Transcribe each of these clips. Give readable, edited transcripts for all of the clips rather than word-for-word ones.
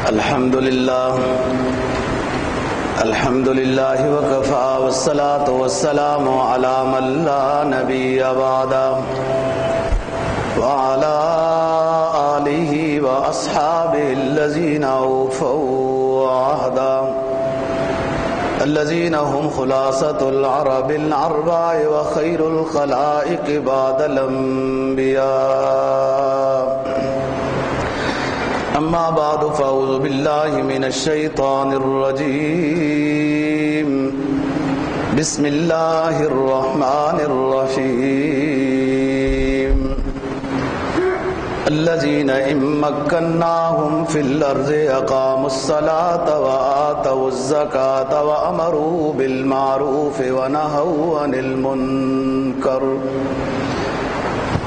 الحمد لله وكفى والصلاة والسلام على من لا نبي بعده وعلى آله وأصحابه الذين أوفوا عهدا الذين هم خلاصة العرب الأربع وخير الخلائق بعد الأنبياء. أما بعد فأعوذ بالله من الشيطان الرجيم. بسم الله الرحمن الرحيم. الذين إن مكناهم في الأرض أقاموا الصلاة وآتوا الزكاة وأمروا بالمعروف ونهوا عن المنكر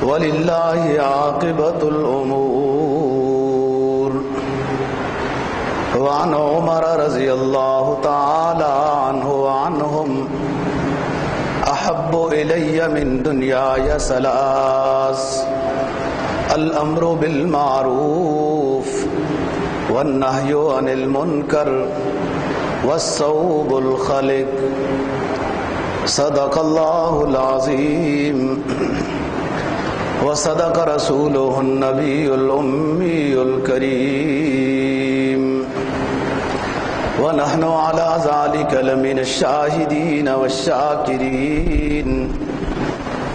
ولله عاقبة الأمور. وعن عمر رضي الله تعالى عنه وعنهم أحب إلي من دنياي ثلاث: الأمر بالمعروف والنهي عن المنكر والصوب الخلق. صدق الله العظيم وصدق رسوله النبي الأمي الكريم ونحن على ذلك لمن الشاهدين والشاكرين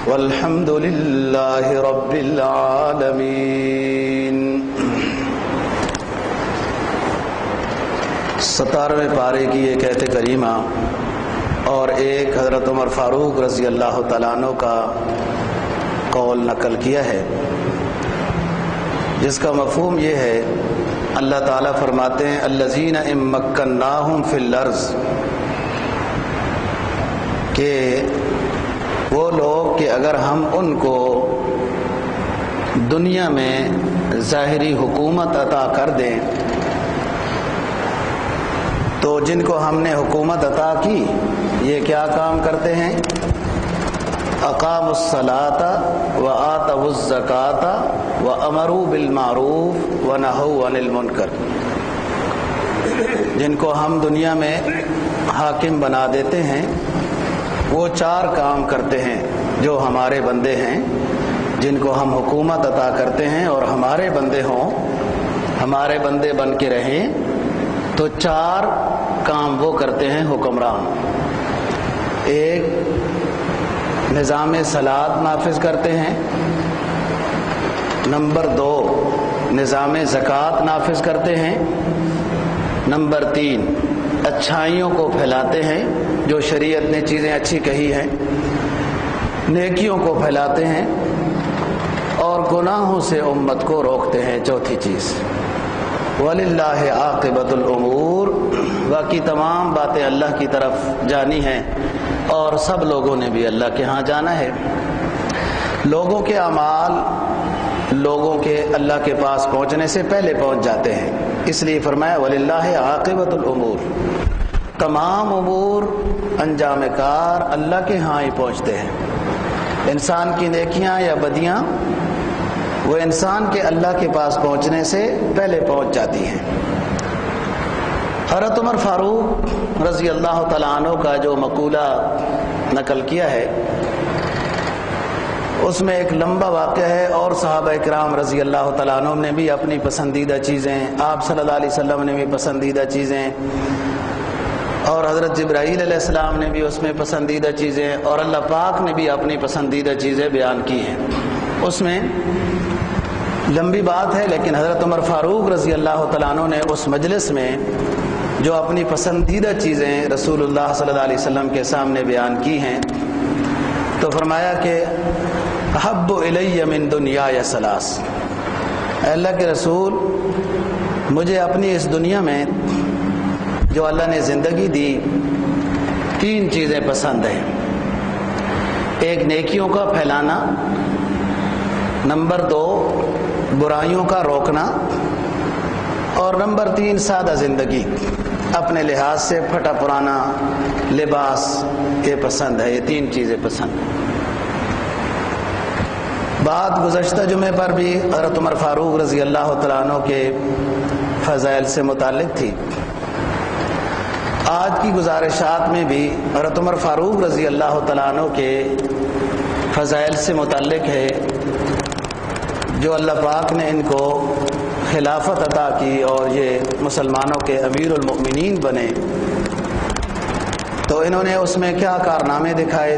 والحمد لله رب العالمين. 17ویں پارے کی ایک آیت کریمہ اور ایک حضرت عمر فاروق رضی اللہ تعالیٰ عنہ کا قول نقل کیا ہے، جس کا مفہوم یہ ہے، اللہ تعالیٰ فرماتے ہیں الذین ان مکناہم فی الارض، کہ وہ لوگ کہ اگر ہم ان کو دنیا میں ظاہری حکومت عطا کر دیں، تو جن کو ہم نے حکومت عطا کی یہ کیا کام کرتے ہیں؟ اقاموا الصلاۃ وآتوا الزکاۃ وامروا بالمعروف ونہوا عن المنکر. جن کو ہم دنیا میں حاکم بنا دیتے ہیں وہ 4 کام کرتے ہیں. جو ہمارے بندے ہیں جن کو ہم حکومت عطا کرتے ہیں اور ہمارے بندے ہوں، ہمارے بندے بن کے رہیں، تو 4 کام وہ کرتے ہیں حکمران. ایک، نظام صلاۃ نافذ کرتے ہیں. نمبر 2، نظام زکوٰۃ نافذ کرتے ہیں. نمبر 3، اچھائیوں کو پھیلاتے ہیں، جو شریعت نے چیزیں اچھی کہی ہیں، نیکیوں کو پھیلاتے ہیں، اور گناہوں سے امت کو روکتے ہیں. چوتھی چیز، وَلِلَّهِ عَاقِبَةُ الْأُمُورِ، باقی تمام باتیں اللہ کی طرف جانی ہیں اور سب لوگوں نے بھی اللہ کے ہاں جانا ہے. لوگوں کے اعمال لوگوں کے اللہ کے پاس پہنچنے سے پہلے پہنچ جاتے ہیں، اس لیے فرمایا وَلِلَّهِ عَاقِبَةُ الْأُمُورِ. تمام امور انجام کار اللہ کے ہاں ہی پہنچتے ہیں. انسان کی نیکیاں یا بدیاں وہ انسان کے اللہ کے پاس پہنچنے سے پہلے پہنچ جاتی ہیں. حضرت عمر فاروق رضی اللہ تعالیٰ عنہ کا جو مقولہ نقل کیا ہے اس میں ایک لمبا واقعہ ہے، اور صحابہ اکرام رضی اللہ تعالیٰ عنہ نے بھی اپنی پسندیدہ چیزیں، آپ صلی اللہ علیہ وسلم نے بھی پسندیدہ چیزیں، اور حضرت جبرائیل علیہ السلام نے بھی اس میں پسندیدہ چیزیں، اور اللہ پاک نے بھی اپنی پسندیدہ چیزیں بیان کی ہیں. اس میں لمبی بات ہے، لیکن حضرت عمر فاروق رضی اللہ تعالیٰ عنہ نے اس مجلس میں جو اپنی پسندیدہ چیزیں رسول اللہ صلی اللہ علیہ وسلم کے سامنے بیان کی ہیں، تو فرمایا کہ احب الی من دنیای ثلاث، اے اللہ کے رسول، مجھے اپنی اس دنیا میں جو اللہ نے زندگی دی 3 چیزیں پسند ہیں. ایک، نیکیوں کا پھیلانا. نمبر 2، برائیوں کا روکنا. اور نمبر 3، سادہ زندگی، اپنے لحاظ سے پھٹا پرانا لباس، یہ پسند ہے. یہ 3 چیزیں پسند ہیں. بات گزشتہ جمعے پر بھی حضرت عمر فاروق رضی اللہ تعالیٰ عنہ کے فضائل سے متعلق تھی۔ آج کی گزارشات میں بھی حضرت عمر فاروق رضی اللہ تعالیٰ عنہ کے فضائل سے متعلق ہے، جو اللہ پاک نے ان کو خلافت عطا کی اور یہ مسلمانوں کے امیر المؤمنین بنے، تو انہوں نے اس میں کیا کارنامے دکھائے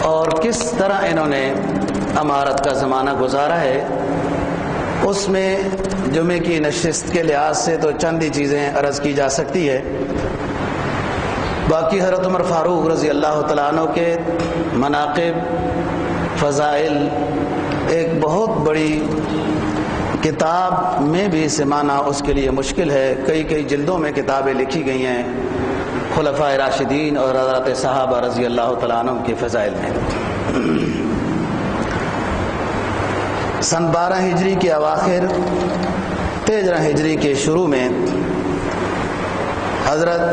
اور کس طرح انہوں نے امارت کا زمانہ گزارا ہے۔ اس میں جمعے کی نشست کے لحاظ سے تو چند ہی چیزیں عرض کی جا سکتی ہے، باقی حضرت عمر فاروق رضی اللہ تعالیٰ عنہ کے مناقب، فضائل ایک بہت بڑی کتاب میں بھی سمانا اس کے لیے مشکل ہے۔ کئی جلدوں میں کتابیں لکھی گئی ہیں خلفائے راشدین اور حضرات صحابہ رضی اللہ تعالیٰ عنہ کے فضائل میں۔ سن 12 ہجری کے اواخر 13 ہجری کے شروع میں حضرت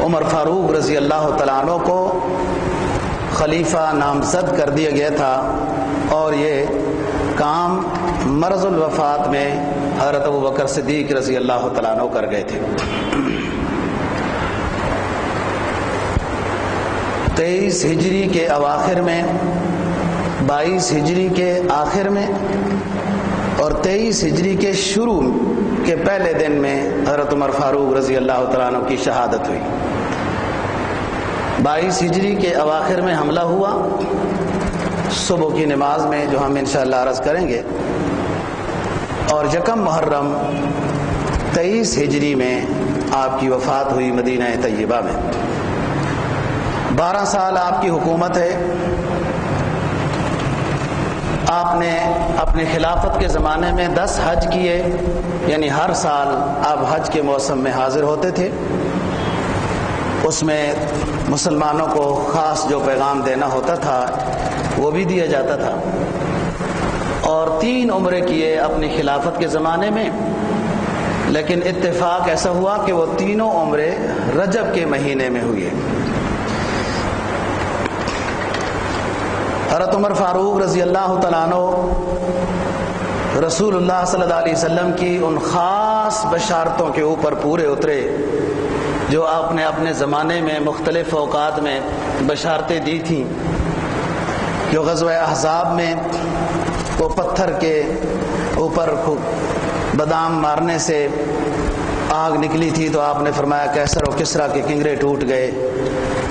عمر فاروق رضی اللہ تعالیٰ عنہ کو خلیفہ نامزد کر دیا گیا تھا، اور یہ کام مرض الوفات میں حضرت ابوبکر صدیق رضی اللہ تعالیٰ عنہ کر گئے تھے۔ 23 ہجری کے اواخر میں، 22 ہجری کے آخر میں اور 23 ہجری کے شروع کے پہلے دن میں حضرت عمر فاروق رضی اللہ تعالیٰ عنہ کی شہادت ہوئی۔ 22 ہجری کے اواخر میں حملہ ہوا صبح کی نماز میں، جو ہم انشاءاللہ عرض کریں گے، اور یکم محرم 23 ہجری میں آپ کی وفات ہوئی مدینہ طیبہ میں۔ 12 سال آپ کی حکومت ہے۔ آپ نے اپنے خلافت کے زمانے میں 10 حج کیے، یعنی ہر سال آپ حج کے موسم میں حاضر ہوتے تھے۔ اس میں مسلمانوں کو خاص جو پیغام دینا ہوتا تھا وہ بھی دیا جاتا تھا، اور 3 عمرے کیے اپنی خلافت کے زمانے میں، لیکن اتفاق ایسا ہوا کہ وہ تینوں عمرے رجب کے مہینے میں ہوئے۔ حضرت عمر فاروق رضی اللہ تعالیٰ عنہ رسول اللہ صلی اللہ علیہ وسلم کی ان خاص بشارتوں کے اوپر پورے اترے جو آپ نے اپنے زمانے میں مختلف اوقات میں بشارتیں دی تھیں، جو غزوہ احزاب میں وہ پتھر کے اوپر بادام مارنے سے آگ نکلی تھی، تو آپ نے فرمایا کیسر و کسریٰ کے کنگرے ٹوٹ گئے،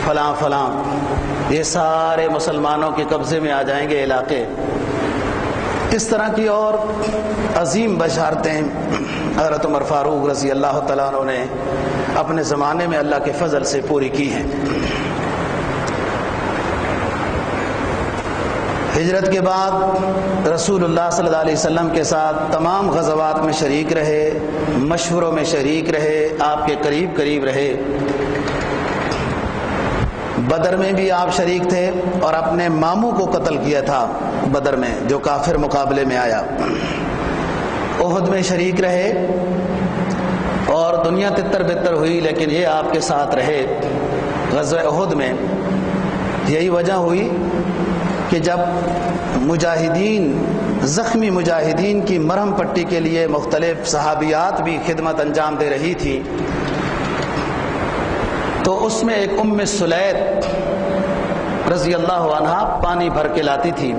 فلاں فلاں، یہ سارے مسلمانوں کے قبضے میں آ جائیں گے علاقے۔ اس طرح کی اور عظیم بشارتیں حضرت عمر فاروق رضی اللہ تعالیٰ عنہ نے اپنے زمانے میں اللہ کے فضل سے پوری کی ہیں۔ ہجرت کے بعد رسول اللہ صلی اللہ علیہ وسلم کے ساتھ تمام غزوات میں شریک رہے، مشوروں میں شریک رہے، آپ کے قریب قریب رہے۔ بدر میں بھی آپ شریک تھے اور اپنے ماموں کو قتل کیا تھا بدر میں، جو کافر مقابلے میں آیا۔ احد میں شریک رہے اور دنیا تتر بتر ہوئی، لیکن یہ آپ کے ساتھ رہے غزوہ احد میں۔ یہی وجہ ہوئی کہ جب مجاہدین، زخمی مجاہدین کی مرہم پٹی کے لیے مختلف صحابیات بھی خدمت انجام دے رہی تھی، تو اس میں ایک ام سلید رضی اللہ عنہا پانی بھر کے لاتی تھی۔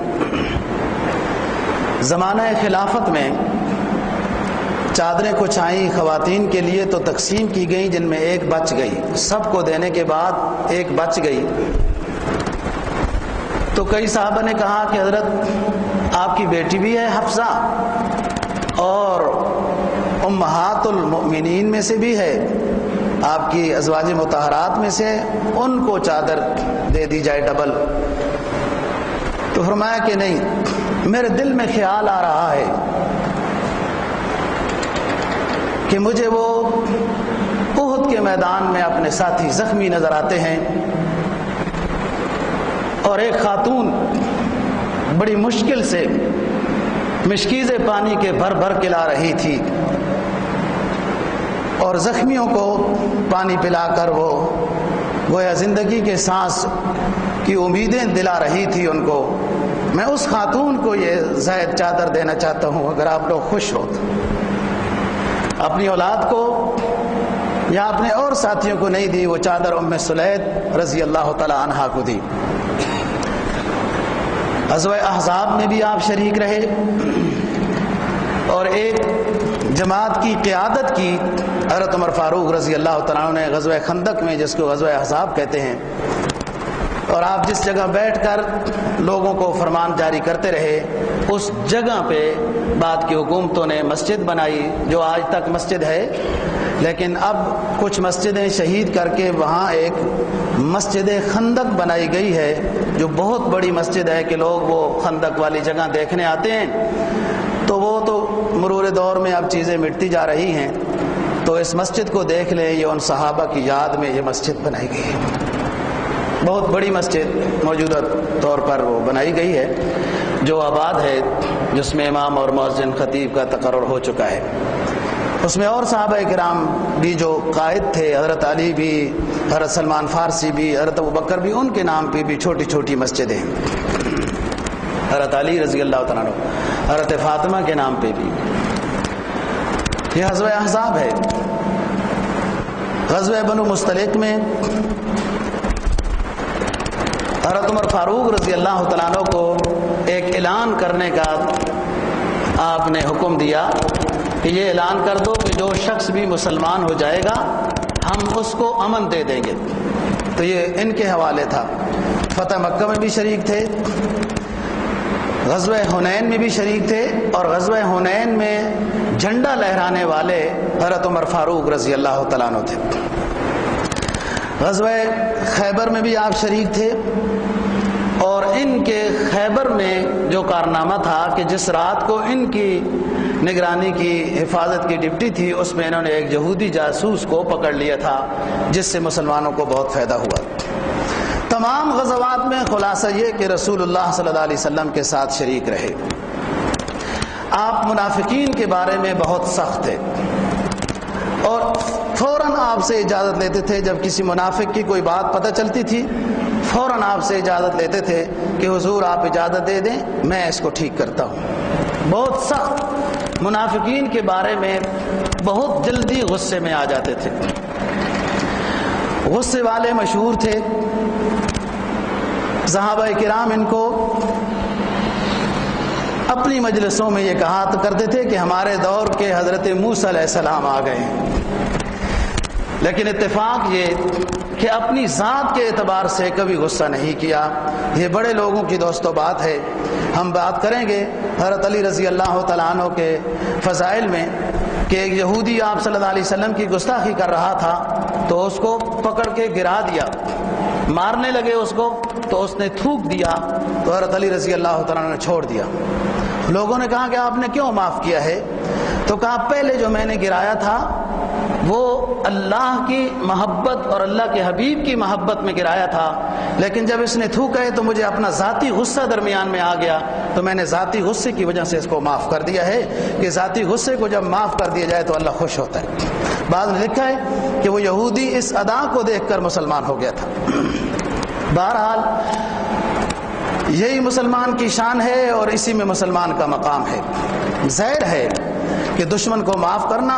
زمانہ خلافت میں چادریں کچھ آئیں خواتین کے لیے تو تقسیم کی گئیں، جن میں ایک بچ گئی، سب کو دینے کے بعد ایک بچ گئی۔ تو کئی صحابہ نے کہا کہ حضرت آپ کی بیٹی بھی ہے حفصہ، اور امہات المؤمنین میں سے بھی ہے، آپ کی ازواج مطہرات میں سے، ان کو چادر دے دی جائے ڈبل۔ تو فرمایا کہ نہیں، میرے دل میں خیال آ رہا ہے کہ مجھے وہ احد کے میدان میں اپنے ساتھی زخمی نظر آتے ہیں، اور ایک خاتون بڑی مشکل سے مشکیزیں پانی کے بھر بھر کے لا رہی تھی، اور زخمیوں کو پانی پلا کر وہ گویا زندگی کے سانس کی امیدیں دلا رہی تھی ان کو۔ میں اس خاتون کو یہ زائد چادر دینا چاہتا ہوں، اگر آپ لوگ خوش ہو تو۔ اپنی اولاد کو یا اپنے اور ساتھیوں کو نہیں دی، وہ چادر ام سلید رضی اللہ تعالی عنہا کو دی۔ غزوہ احزاب میں بھی آپ شریک رہے اور ایک جماعت کی قیادت کی حضرت عمر فاروق رضی اللہ تعالیٰ عنہ نے غزوہ خندق میں، جس کو غزوہ احزاب کہتے ہیں، اور آپ جس جگہ بیٹھ کر لوگوں کو فرمان جاری کرتے رہے، اس جگہ پہ بعد کی حکومتوں نے مسجد بنائی جو آج تک مسجد ہے، لیکن اب کچھ مسجدیں شہید کر کے وہاں ایک مسجد خندق بنائی گئی ہے جو بہت بڑی مسجد ہے کہ لوگ وہ خندق والی جگہ دیکھنے آتے ہیں۔ تو وہ تو مرور دور میں اب چیزیں مٹتی جا رہی ہیں، تو اس مسجد کو دیکھ لیں، یہ ان صحابہ کی یاد میں یہ مسجد بنائی گئی ہے۔ بہت بڑی مسجد موجودہ طور پر وہ بنائی گئی ہے جو آباد ہے، جس میں امام اور مؤذن خطیب کا تقرر ہو چکا ہے۔ اس میں اور صحابہ کرام بھی جو قائد تھے، حضرت علی بھی، حضرت سلمان فارسی بھی، حضرت ابوبکر بھی، ان کے نام پہ بھی چھوٹی چھوٹی مسجدیں ہیں۔ حضرت علی رضی اللہ تعالیٰ عنہ، حضرت فاطمہ کے نام پہ بھی۔ یہ غزوہ احزاب ہے۔ غزوہ بنو مستلق میں حضرت عمر فاروق رضی اللہ تعالیٰ عنہ کو ایک اعلان کرنے کا آپ نے حکم دیا کہ یہ اعلان کر دو کہ جو شخص بھی مسلمان ہو جائے گا ہم اس کو امن دے دیں گے۔ تو یہ ان کے حوالے تھا۔ فتح مکہ میں بھی شریک تھے، غزوہ حنین میں بھی شریک تھے، اور غزوہ حنین میں جھنڈا لہرانے والے حضرت عمر فاروق رضی اللہ تعالیٰ عنہ تھے۔ غزوہ خیبر میں بھی آپ شریک تھے، اور ان کے خیبر میں جو کارنامہ تھا کہ جس رات کو ان کی نگرانی کی حفاظت کی ڈپٹی تھی، اس میں انہوں نے ایک یہودی جاسوس کو پکڑ لیا تھا، جس سے مسلمانوں کو بہت فائدہ ہوا۔ تمام غزوات میں خلاصہ یہ کہ رسول اللہ صلی اللہ علیہ وسلم کے ساتھ شریک رہے۔ آپ منافقین کے بارے میں بہت سخت تھے، اور فوراً آپ سے اجازت لیتے تھے جب کسی منافق کی کوئی بات پتہ چلتی تھی، فوراً آپ سے اجازت لیتے تھے کہ حضور آپ اجازت دے دیں، میں اس کو ٹھیک کرتا ہوں۔ بہت سخت، منافقین کے بارے میں بہت جلدی غصے میں آ جاتے تھے، غصے والے مشہور تھے۔ صحابہ کرام ان کو اپنی مجلسوں میں یہ کہا کرتے تھے کہ ہمارے دور کے حضرت موسیٰ علیہ السلام آ گئے ہیں، لیکن اتفاق یہ کہ اپنی ذات کے اعتبار سے کبھی غصہ نہیں کیا۔ یہ بڑے لوگوں کی دوست و بات ہے۔ ہم بات کریں گے حضرت علی رضی اللہ تعالیٰ عنہ کے فضائل میں کہ ایک یہودی آپ صلی اللہ علیہ وسلم کی گستاخی کر رہا تھا، تو اس کو پکڑ کے گرا دیا، مارنے لگے اس کو، تو اس نے تھوک دیا، تو حضرت علی رضی اللہ تعالیٰ عنہ نے چھوڑ دیا۔ لوگوں نے کہا کہ آپ نے کیوں معاف کیا ہے؟ تو کہا پہلے جو میں نے گرایا تھا وہ اللہ کی محبت اور اللہ کے حبیب کی محبت میں گرایا تھا، لیکن جب اس نے تھوکا ہے تو مجھے اپنا ذاتی غصہ درمیان میں آ گیا، تو میں نے ذاتی غصے کی وجہ سے اس کو معاف کر دیا ہے کہ ذاتی غصے کو جب معاف کر دیا جائے تو اللہ خوش ہوتا ہے۔ بعد میں لکھا ہے کہ وہ یہودی اس ادا کو دیکھ کر مسلمان ہو گیا تھا۔ بہرحال یہی مسلمان کی شان ہے اور اسی میں مسلمان کا مقام ہے۔ ظاہر ہے کہ دشمن کو معاف کرنا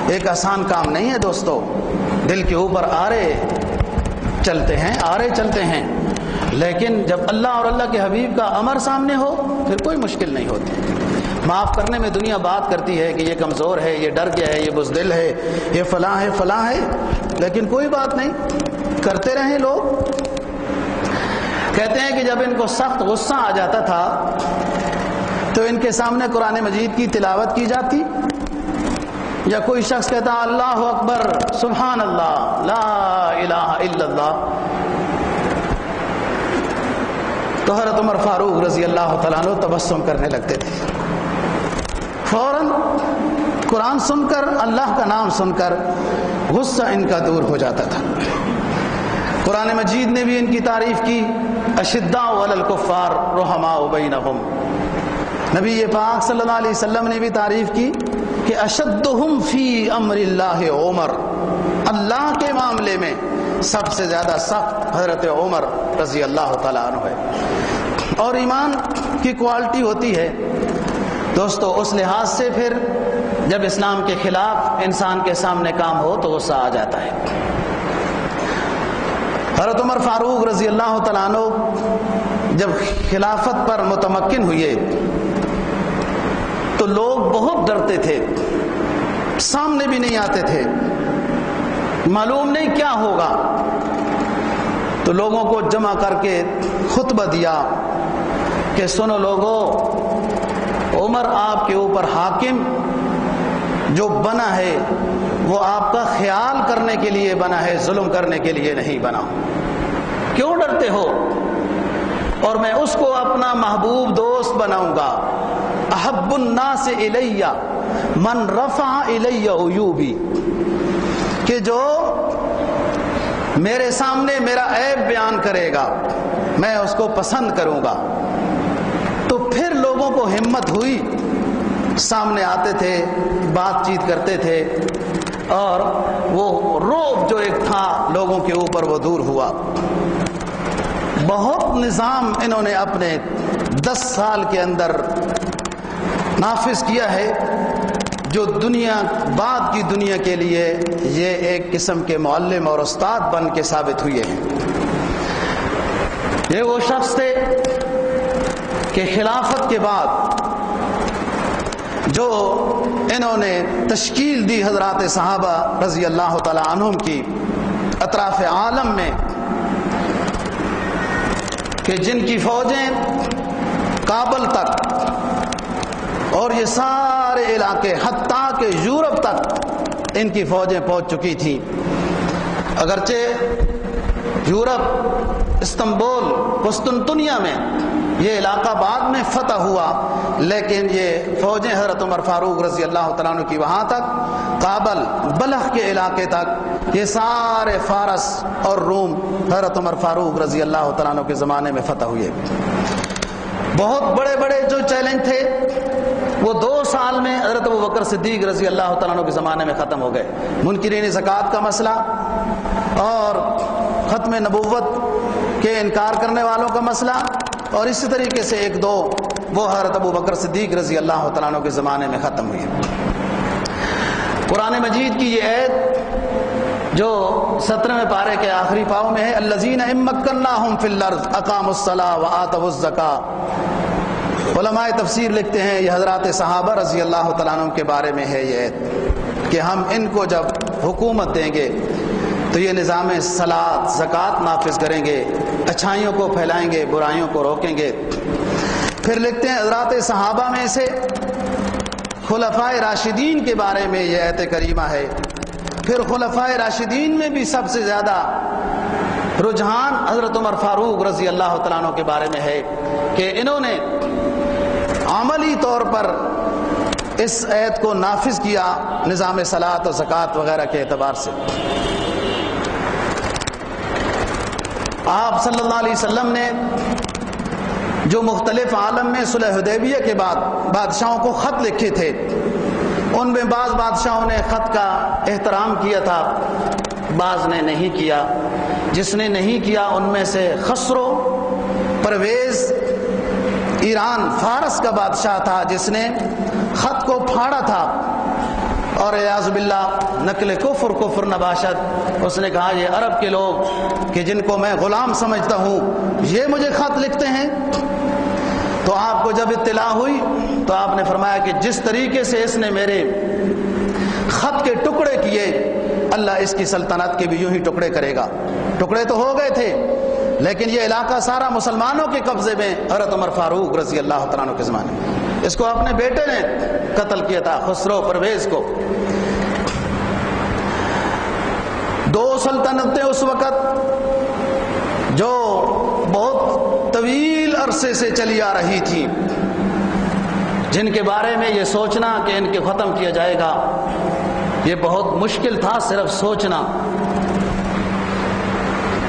ایک آسان کام نہیں ہے دوستو۔ دل کے اوپر آرے چلتے ہیں، لیکن جب اللہ اور اللہ کے حبیب کا امر سامنے ہو پھر کوئی مشکل نہیں ہوتی۔ معاف کرنے میں دنیا بات کرتی ہے کہ یہ کمزور ہے، یہ ڈر گیا ہے، یہ بزدل ہے، یہ فلاں ہے، لیکن کوئی بات نہیں، کرتے رہیں۔ لوگ کہتے ہیں کہ جب ان کو سخت غصہ آ جاتا تھا تو ان کے سامنے قرآن مجید کی تلاوت کی جاتی، یا کوئی شخص کہتا اللہ اکبر، سبحان اللہ، لا الہ الا اللہ، تو حضرت عمر فاروق رضی اللہ تعالیٰ عنہ تبسم کرنے لگتے تھے۔ فوراً قرآن سن کر، اللہ کا نام سن کر غصہ ان کا دور ہو جاتا تھا۔ قرآن مجید نے بھی ان کی تعریف کی، اشداء علی الکفار رحماء بینہم۔ نبی پاک صلی اللہ علیہ وسلم نے بھی تعریف کی کہ اشدہم فی امر اللہ عمر، اللہ کے معاملے میں سب سے زیادہ سخت حضرت عمر رضی اللہ تعالیٰ عنہ ہے۔ اور ایمان کی کوالٹی ہوتی ہے دوستو، اس لحاظ سے پھر جب اسلام کے خلاف انسان کے سامنے کام ہو تو غصہ آ جاتا ہے۔ حضرت عمر فاروق رضی اللہ تعالیٰ عنہ جب خلافت پر متمکن ہوئے تو لوگ بہت ڈرتے تھے، سامنے بھی نہیں آتے تھے، معلوم نہیں کیا ہوگا۔ تو لوگوں کو جمع کر کے خطبہ دیا کہ سنو لوگوں، عمر آپ کے اوپر حاکم جو بنا ہے وہ آپ کا خیال کرنے کے لیے بنا ہے، ظلم کرنے کے لیے نہیں بنا۔ کیوں ڈرتے ہو؟ اور میں اس کو اپنا محبوب دوست بناؤں گا۔ احب الناس الی من رفع الی عیوبی، کہ جو میرے سامنے میرا عیب بیان کرے گا میں اس کو پسند کروں گا۔ تو پھر لوگوں کو ہمت ہوئی، سامنے آتے تھے، بات چیت کرتے تھے، اور وہ رعب جو ایک تھا لوگوں کے اوپر وہ دور ہوا۔ بہت نظام انہوں نے اپنے 10 سال کے اندر نافذ کیا ہے جو دنیا بعد کی دنیا کے لیے یہ ایک قسم کے معلم اور استاد بن کے ثابت ہوئے ہیں۔ یہ وہ شخص تھے کہ خلافت کے بعد جو انہوں نے تشکیل دی حضرات صحابہ رضی اللہ تعالی عنہم کی اطراف عالم میں، کہ جن کی فوجیں کابل تک اور یہ سارے علاقے حتیٰ کہ یورپ تک ان کی فوجیں پہنچ چکی تھیں۔ اگرچہ یورپ استنبول قسطنطنیہ میں یہ علاقہ بعد میں فتح ہوا، لیکن یہ فوجیں حضرت عمر فاروق رضی اللہ تعالیٰ عنہ کی وہاں تک، کابل بلخ کے علاقے تک، یہ سارے فارس اور روم حضرت عمر فاروق رضی اللہ تعالیٰ عنہ کے زمانے میں فتح ہوئے۔ بہت بڑے بڑے جو چیلنج تھے وہ 2 سال میں حضرت ابوبکر صدیق رضی اللہ تعالیٰ عنہ کے زمانے میں ختم ہو گئے۔ منکرین زکوٰۃ کا مسئلہ اور ختم نبوت کے انکار کرنے والوں کا مسئلہ، اور اسی طریقے سے 1-2 وہ حضرت ابوبکر صدیق رضی اللہ تعالیٰ عنہ کے زمانے میں ختم ہوئی۔ قرآن مجید کی یہ آیت جو 17ویں پارے کے آخری پاؤں میں ہے، الذین ان مکناہم فی الارض اقاموا الصلاۃ وآتوا الزکاۃ، علماء تفسیر لکھتے ہیں یہ حضرات صحابہ رضی اللہ تعالیٰ عنہ کے بارے میں ہے یہ آیت، کہ ہم ان کو جب حکومت دیں گے تو یہ نظام صلاۃ زکوٰۃ نافذ کریں گے، اچھائیوں کو پھیلائیں گے، برائیوں کو روکیں گے۔ پھر لکھتے ہیں حضرات صحابہ میں سے خلفائے راشدین کے بارے میں یہ آیت کریمہ ہے۔ پھر خلفائے راشدین میں بھی سب سے زیادہ رجحان حضرت عمر فاروق رضی اللہ تعالیٰ عنہ کے بارے میں ہے کہ انہوں نے عملی طور پر اس آیت کو نافذ کیا نظام صلاۃ و زکوٰۃ وغیرہ کے اعتبار سے۔ آپ صلی اللہ علیہ وسلم نے جو مختلف عالم میں صلح حدیبیہ کے بعد بادشاہوں کو خط لکھے تھے، ان میں بعض بادشاہوں نے خط کا احترام کیا تھا، بعض نے نہیں کیا۔ جس نے نہیں کیا ان میں سے خسرو پرویز ایران فارس کا بادشاہ تھا، جس نے خط کو پھاڑا تھا، اور اعوذ باللہ نقل کفر نباشت، اس نے کہا یہ عرب کے لوگ کہ جن کو میں غلام سمجھتا ہوں یہ مجھے خط لکھتے ہیں۔ تو آپ کو جب اطلاع ہوئی تو آپ نے فرمایا کہ جس طریقے سے اس نے میرے خط کے ٹکڑے کیے، اللہ اس کی سلطنت کے بھی یوں ہی ٹکڑے کرے گا۔ ٹکڑے تو ہو گئے تھے، لیکن یہ علاقہ سارا مسلمانوں کے قبضے میں حضرت عمر فاروق رضی اللہ تعالیٰ عنہ کے زمانے میں۔ اس کو اپنے بیٹے نے قتل کیا تھا، خسرو پرویز کو۔ 2 سلطنتیں اس وقت جو بہت طویل عرصے سے چلی آ رہی تھی، جن کے بارے میں یہ سوچنا کہ ان کے ختم کیا جائے گا یہ بہت مشکل تھا، صرف سوچنا۔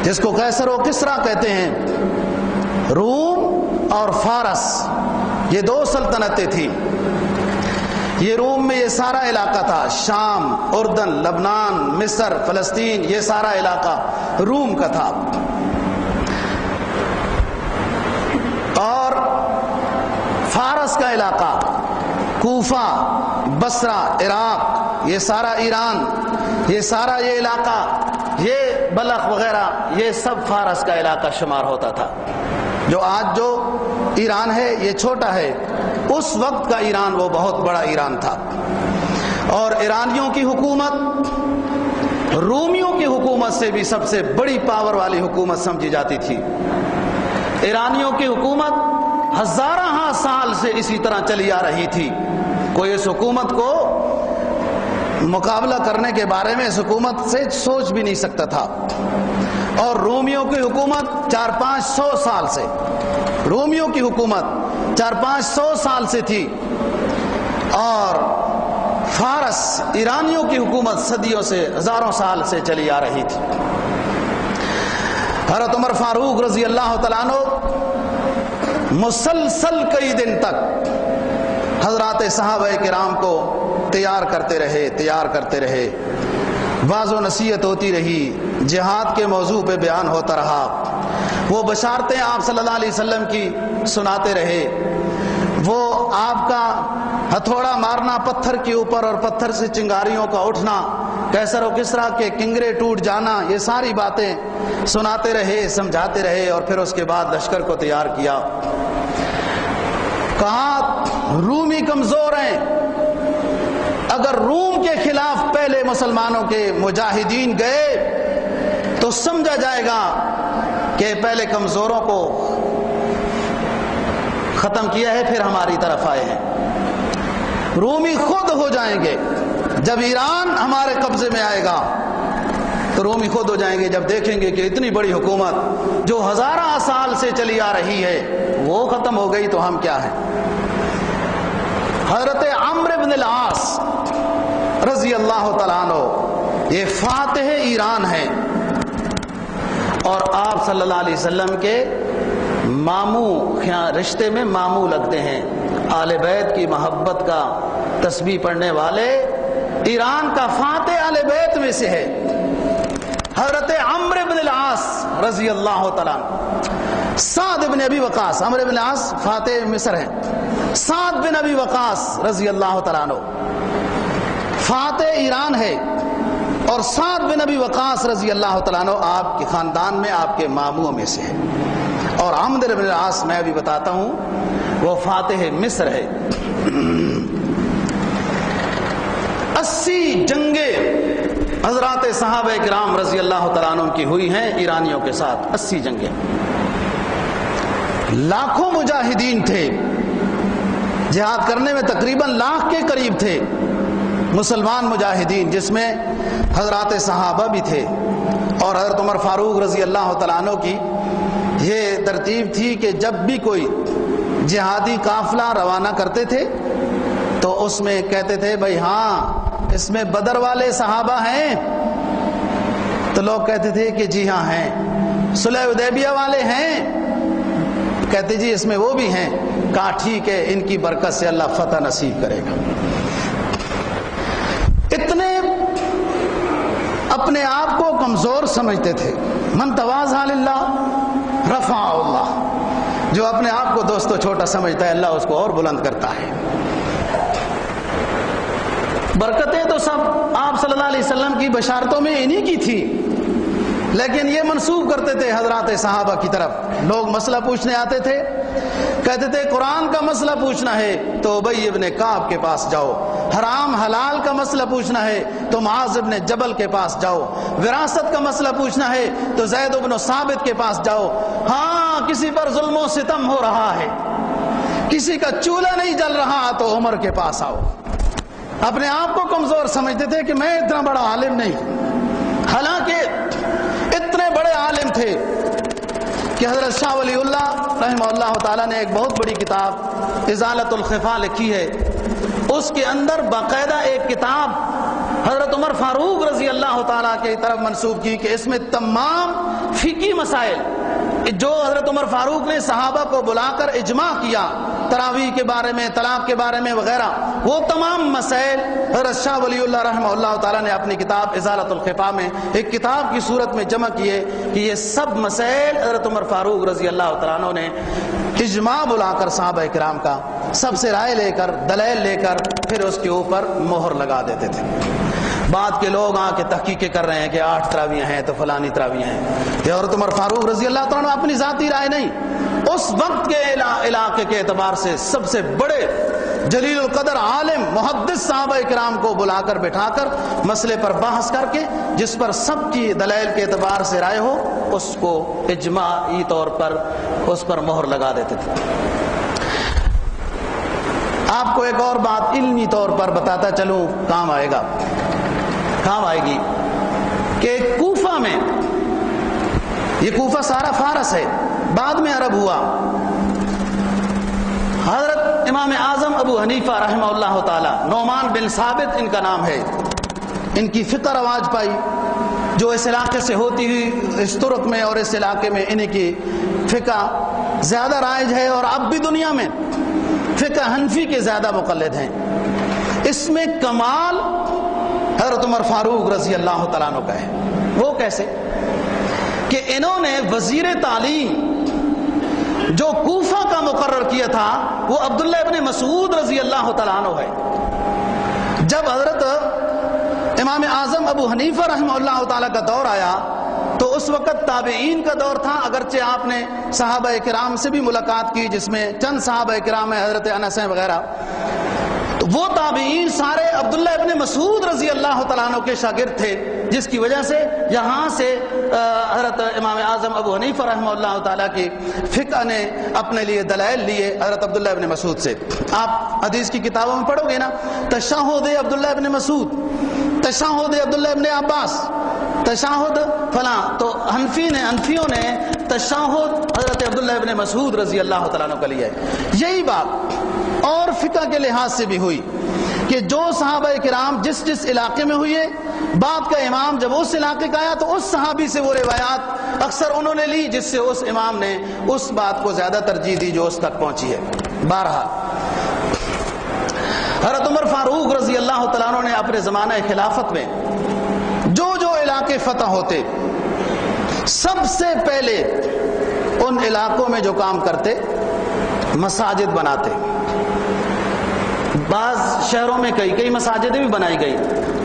جس کو قیصر و کسریٰ کہتے ہیں، روم اور فارس، یہ 2 سلطنتیں تھیں۔ یہ روم میں یہ سارا علاقہ تھا، شام، اردن، لبنان، مصر، فلسطین، یہ سارا علاقہ روم کا تھا۔ اور فارس کا علاقہ، کوفہ، بصرہ، عراق، یہ سارا ایران، یہ سارا یہ علاقہ، یہ بلخ وغیرہ، یہ سب فارس کا علاقہ شمار ہوتا تھا۔ جو آج جو ایران ہے یہ چھوٹا ہے، اس وقت کا ایران وہ بہت بڑا ایران تھا۔ اور ایرانیوں کی حکومت رومیوں کی حکومت سے بھی سب سے بڑی پاور والی حکومت سمجھی جاتی تھی۔ ایرانیوں کی حکومت ہزارہ سال سے اسی طرح چلی آ رہی تھی، کوئی اس حکومت کو مقابلہ کرنے کے بارے میں اس حکومت سے سوچ بھی نہیں سکتا تھا۔ اور رومیوں کی حکومت 400-500 سال سے، رومیوں کی حکومت 400-500 سال سے تھی، اور فارس ایرانیوں کی حکومت صدیوں سے، ہزاروں سال سے چلی آ رہی تھی۔ حضرت عمر فاروق رضی اللہ تعالیٰ عنہ مسلسل کئی دن تک حضرات صحابہ کرام کو تیار کرتے رہے، واعظ و نصیحت ہوتی رہی، جہاد کے موضوع پہ بیان ہوتا رہا، وہ بشارتیں آپ صلی اللہ علیہ وسلم کی سناتے رہے، وہ آپ کا ہتھوڑا مارنا پتھر کے اوپر اور پتھر سے چنگاریوں کا اٹھنا، کیسر و کسریٰ کے کنگرے ٹوٹ جانا، یہ ساری باتیں سناتے رہے، سمجھاتے رہے، اور پھر اس کے بعد لشکر کو تیار کیا۔ کہا رومی کمزور ہیں، اگر روم کے خلاف پہلے مسلمانوں کے مجاہدین گئے تو سمجھا جائے گا کہ پہلے کمزوروں کو ختم کیا ہے، پھر ہماری طرف آئے ہیں۔ رومی خود ہو جائیں گے، جب ایران ہمارے قبضے میں آئے گا تو رومی خود ہو جائیں گے، جب دیکھیں گے کہ اتنی بڑی حکومت جو ہزارہ سال سے چلی آ رہی ہے وہ ختم ہو گئی تو ہم کیا ہیں۔ حضرت عمرو بن العاص رضی اللہ تعالیٰ عنہ یہ فاتح ایران ہیں، اور آپ صلی اللہ علیہ وسلم کے ماموں، رشتے میں ماموں لگتے ہیں، آل بیت کی محبت کا تسبیح پڑھنے والے ایران کا فاتح آل بیت میں سے ہے حضرت عمرو بن العاص رضی اللہ تعالیٰ عنہ۔ سعد بن ابی وقاص، عمرو بن العاص فاتح مصر ہیں، سعد بن ابی وقاص رضی اللہ تعالیٰ عنہ فاتح ایران ہے، اور سعد بن ابی وقاص رضی اللہ تعالیٰ عنہ آپ کے خاندان میں، آپ کے ماموں میں سے ہے۔ اور عمرو بن العاص میں ابھی بتاتا ہوں وہ فاتح مصر ہے۔ 80 جنگیں حضرات صحابہ کرام رضی اللہ تعالیٰ عنہ کی ہوئی ہیں ایرانیوں کے ساتھ، 80 جنگیں، لاکھوں مجاہدین تھے، جہاد کرنے میں تقریباً لاکھ کے قریب تھے مسلمان مجاہدین، جس میں حضرات صحابہ بھی تھے۔ اور حضرت عمر فاروق رضی اللہ تعالیٰ عنہ کی یہ ترتیب تھی کہ جب بھی کوئی جہادی قافلہ روانہ کرتے تھے تو اس میں کہتے تھے بھائی ہاں اس میں بدر والے صحابہ ہیں، تو لوگ کہتے تھے کہ جی ہاں ہیں۔ صلح حدیبیہ والے ہیں، کہتے جی اس میں وہ بھی ہیں، کہا ٹھیک ہے، ان کی برکت سے اللہ فتح نصیب کرے گا۔ اتنے اپنے آپ کو کمزور سمجھتے تھے۔ من تواضع للہ رفعہ اللہ، جو اپنے آپ کو دوستو چھوٹا سمجھتا ہے اللہ اس کو اور بلند کرتا ہے۔ برکتیں تو سب آپ صلی اللہ علیہ وسلم کی بشارتوں میں انہی کی تھی، لیکن یہ منسوب کرتے تھے حضرات صحابہ کی طرف۔ لوگ مسئلہ پوچھنے آتے تھے، کہتے تھے قرآن کا مسئلہ پوچھنا ہے تو ابی ابن کعب کے پاس جاؤ، حرام حلال کا مسئلہ پوچھنا ہے تو معاذ ابن جبل کے پاس جاؤ، وراثت کا مسئلہ پوچھنا ہے تو زید بن ثابت کے پاس جاؤ، ہاں کسی پر ظلم و ستم ہو رہا ہے، کسی کا چولہا نہیں جل رہا تو عمر کے پاس آؤ۔ اپنے آپ کو کمزور سمجھتے تھے کہ میں اتنا بڑا عالم نہیں، حالانکہ اتنے بڑے عالم تھے کہ حضرت شاہ ولی اللہ رحمہ اللہ تعالیٰ نے ایک بہت بڑی کتاب ازالۃ الخفا لکھی ہے، اس کے اندر باقاعدہ ایک کتاب حضرت عمر فاروق رضی اللہ تعالیٰ کی طرف منسوب کی کہ اس میں تمام فقہی مسائل جو حضرت عمر فاروق نے صحابہ کو بلا کر اجماع کیا، تراویح کے بارے میں، طلاق کے بارے میں وغیرہ، وہ تمام مسائل حضرت شاہ ولی اللہ رحمہ اللہ تعالیٰ نے اپنی کتاب ازالۃ الخفا میں ایک کتاب کی صورت میں جمع کیے کہ یہ سب مسائل حضرت عمر فاروق رضی اللہ تعالیٰ عنہ نے اجماع بلا کر صحابہ کرام کا سب سے رائے لے کر دلیل لے کر پھر اس کے اوپر مہر لگا دیتے تھے۔ بعد کے لوگ آ کے تحقیقیں کر رہے ہیں کہ 8 تراویحیں ہیں تو فلانی تراویحیں ہیں۔ یہ حضرت عمر فاروق رضی اللہ تعالیٰ عنہ اپنی ذاتی رائے نہیں، اس وقت کے علاقے کے اعتبار سے سب سے بڑے جلیل القدر عالم محدث صحابہ کرام کو بلا کر بٹھا کر مسئلے پر بحث کر کے جس پر سب کی دلائل کے اعتبار سے رائے ہو اس کو اجماعی طور پر اس پر مہر لگا دیتے تھے۔ آپ کو ایک اور بات علمی طور پر بتاتا چلوں، کام آئے گی کہ کوفہ میں، یہ کوفہ سارا فارس ہے، بعد میں عرب ہوا، حضرت امام اعظم ابو حنیفہ رحمہ اللہ تعالی، نعمان بن ثابت ان کا نام ہے، ان کی فقہ رواج پائی جو اس علاقے سے ہوتی ہوئی اس ترک میں اور اس علاقے میں انہیں کی فقہ زیادہ رائج ہے، اور اب بھی دنیا میں فقہ حنفی کے زیادہ مقلد ہیں۔ اس میں کمال حضرت عمر فاروق رضی اللہ تعالیٰ عنہ کا ہے۔ وہ کیسے کہ انہوں نے وزیر تعلیم جو کوفہ کا مقرر کیا تھا وہ عبداللہ ابن مسعود رضی اللہ تعالیٰ عنہ ہے۔ جب حضرت امام اعظم ابو حنیفہ رحمہ اللہ تعالیٰ کا دور آیا تو اس وقت تابعین کا دور تھا، اگرچہ آپ نے صحابہ کرام سے بھی ملاقات کی جس میں چند صحابہ کرام ہیں، حضرت انس وغیرہ، تو وہ تابعین سارے عبداللہ ابن مسعود رضی اللہ تعالیٰ عنہ کے شاگرد تھے، جس کی وجہ سے یہاں سے حضرت امام اعظم ابو حنیفہ رحمہ اللہ تعالیٰ کی فقہ نے اپنے لیے دلائل لیے حضرت عبداللہ ابن مسعود سے۔ آپ حدیث کی کتابوں میں پڑھو گے نا، تشہد عبداللہ ابن مسعود، تشہد عبداللہ ابن عباس، تشہد فلاں، تو حنفیوں نے تشہد حضرت عبداللہ ابن مسعود رضی اللہ تعالیٰ عنہ کا لیا ہے۔ یہی بات اور فقہ کے لحاظ سے بھی ہوئی کہ جو صحابہ کرام جس علاقے میں ہوئے، بعد کا امام جب اس علاقے کا آیا تو اس صحابی سے وہ روایات اکثر انہوں نے لی جس سے اس امام نے اس بات کو زیادہ ترجیح دی جو اس تک پہنچی ہے۔ بہرحال حضرت عمر فاروق رضی اللہ تعالیٰ عنہ نے اپنے زمانہ خلافت میں جو علاقے فتح ہوتے سب سے پہلے ان علاقوں میں جو کام کرتے مساجد بناتے۔ بعض شہروں میں کئی مساجدیں بھی بنائی گئی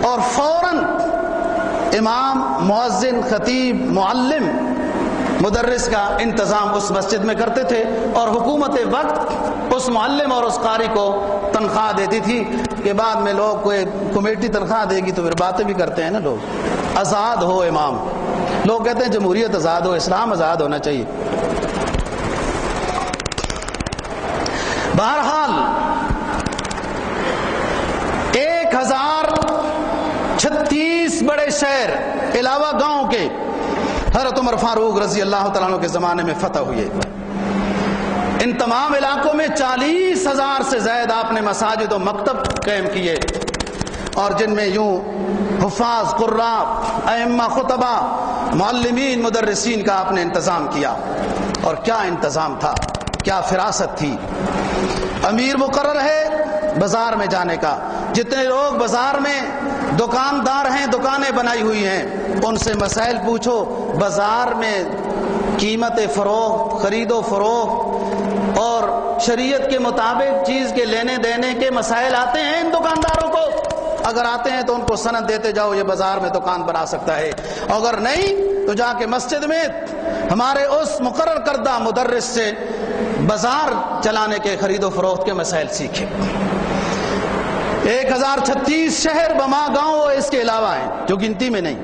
اور فوراً امام، مؤذن، خطیب، معلم، مدرس کا انتظام اس مسجد میں کرتے تھے، اور حکومت وقت اس معلم اور اس قاری کو تنخواہ دیتی تھی کہ بعد میں لوگ کوئی کمیٹی تنخواہ دے گی تو پھر باتیں بھی کرتے ہیں نا لوگ، آزاد ہو امام، لوگ کہتے ہیں جمہوریت آزاد ہو، اسلام آزاد ہونا چاہیے۔ بہرحال 1036 بڑے شہر علاوہ گاؤں کے حضرت عمر فاروق رضی اللہ تعالیٰ عنہ کے زمانے میں فتح ہوئے۔ ان تمام علاقوں میں 40,000 سے زائد آپ نے مساجد و مکتب قائم کیے، اور جن میں یوں حفاظ، قراء، ائمہ، خطبہ، معلمین، مدرسین کا آپ نے انتظام کیا۔ اور کیا انتظام تھا، کیا فراست تھی۔ امیر مقرر ہے بازار میں جانے کا، جتنے لوگ بازار میں دکاندار ہیں، دکانیں بنائی ہوئی ہیں، ان سے مسائل پوچھو۔ بازار میں قیمت فروخت، خرید و فروخت اور شریعت کے مطابق چیز کے لینے دینے کے مسائل آتے ہیں ان دکانداروں کو، اگر آتے ہیں تو ان کو سند دیتے جاؤ یہ بازار میں دکان بنا سکتا ہے، اگر نہیں تو جا کے مسجد میں ہمارے اس مقرر کردہ مدرس سے بازار چلانے کے، خرید و فروخت کے مسائل سیکھے۔ 1036 شہر بما گاؤں اس کے علاوہ ہیں جو گنتی میں نہیں،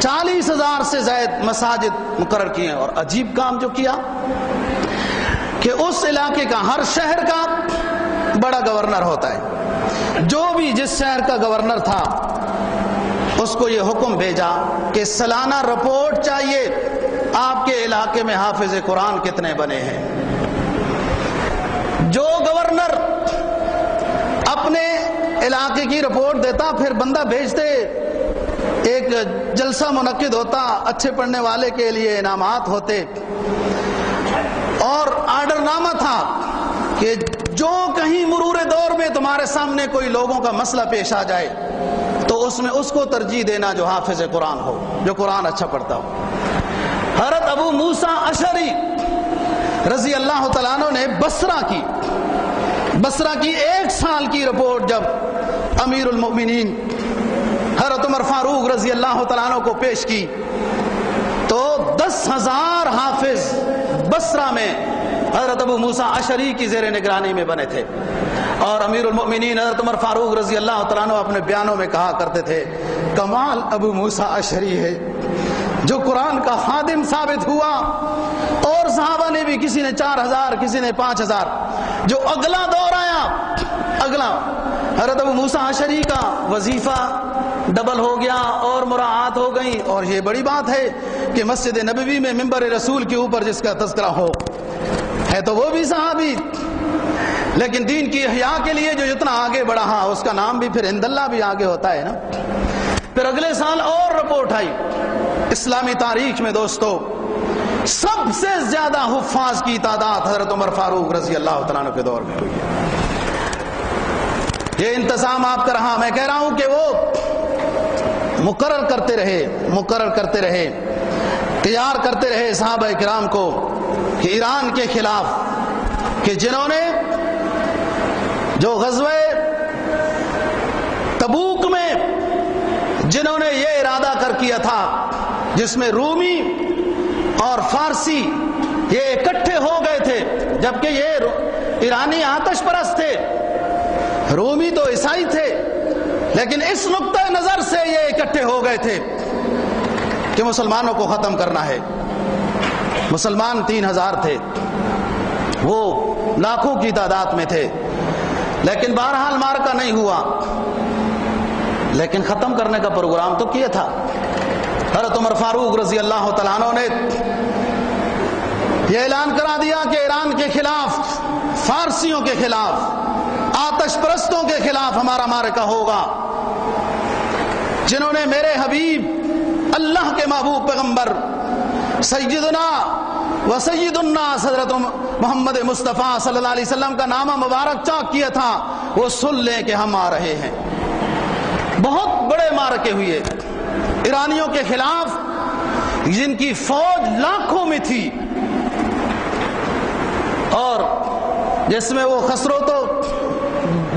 40,000 سے زائد مساجد مقرر کیے ہیں۔ اور عجیب کام جو کیا کہ اس علاقے کا، ہر شہر کا بڑا گورنر ہوتا ہے، جو بھی جس شہر کا گورنر تھا اس کو یہ حکم بھیجا کہ سالانہ رپورٹ چاہیے آپ کے علاقے میں حافظ قرآن کتنے بنے ہیں۔ جو گورنر اپنے علاقے کی رپورٹ دیتا، پھر بندہ بھیجتے، ایک جلسہ منعقد ہوتا، اچھے پڑھنے والے کے لیے انعامات ہوتے، اور آرڈر نامہ تھا کہ جو کہیں مرور دور میں تمہارے سامنے کوئی لوگوں کا مسئلہ پیش آ جائے تو اس میں اس کو ترجیح دینا جو حافظ قرآن ہو، جو قرآن اچھا پڑھتا ہو۔ حضرت ابو موسیٰ اشعری رضی اللہ تعالیٰ عنہ نے بصرہ کی 1 سال کی رپورٹ جب امیر المؤمنین حضرت عمر فاروق رضی اللہ تعالیٰ عنہ کو پیش کی تو 10,000 حافظ بصرہ میں حضرت ابو موسیٰ اشعری کی زیر نگرانی میں بنے تھے. اور امیر المؤمنین حضرت عمر فاروق رضی اللہ تعالیٰ عنہ اپنے بیانوں میں کہا کرتے تھے کمال ابو موسیٰ اشعری ہے جو قرآن کا خادم ثابت ہوا. اور صحابہ نے بھی کسی نے 4,000 کسی نے 5,000. جو اگلا دور آیا حضرت ابو موسیٰ اشعری کا وظیفہ ڈبل ہو گیا اور مراعات ہو گئی. اور یہ بڑی بات ہے کہ مسجد نبوی میں منبر رسول کے اوپر جس کا تذکرہ ہو ہے تو وہ بھی صحابی, لیکن دین کی احیاء کے لیے جو جتنا آگے بڑھا اس کا نام بھی پھر عند اللہ بھی آگے ہوتا ہے نا. پھر اگلے سال اور رپورٹ آئی اسلامی تاریخ میں دوستو سب سے زیادہ حفاظ کی تعداد حضرت عمر فاروق رضی اللہ تعالیٰ عنہ کے دور میں ہوئی ہے. یہ انتظام آپ کا رہا. میں کہہ رہا ہوں کہ وہ مقرر کرتے رہے تیار کرتے رہے صحابہ کرام کو کہ ایران کے خلاف کہ جنہوں نے جو غزوہ تبوک میں جنہوں نے یہ ارادہ کر کیا تھا جس میں رومی اور فارسی یہ اکٹھے ہو گئے تھے, جبکہ یہ ایرانی آتش پرست تھے, رومی تو عیسائی تھے, لیکن اس نقطہ نظر سے یہ اکٹھے ہو گئے تھے کہ مسلمانوں کو ختم کرنا ہے. مسلمان 3,000 تھے, وہ لاکھوں کی تعداد میں تھے, لیکن بہرحال معرکہ نہیں ہوا, لیکن ختم کرنے کا پروگرام تو کیا تھا. حضرت عمر فاروق رضی اللہ تعالیٰ عنہ نے یہ اعلان کرا دیا کہ ایران کے خلاف, فارسیوں کے خلاف, آتش پرستوں کے خلاف ہمارا معرکہ ہوگا. جنہوں نے میرے حبیب اللہ کے محبوب پیغمبر سیدنا و سید الناس حضرت محمد مصطفیٰ صلی اللہ علیہ وسلم کا نامہ مبارک چاک کیا تھا, وہ سن لیں کہ ہم آ رہے ہیں. بہت بڑے معرکے ہوئے ایرانیوں کے خلاف, جن کی فوج لاکھوں میں تھی, اور جس میں وہ خسرو تو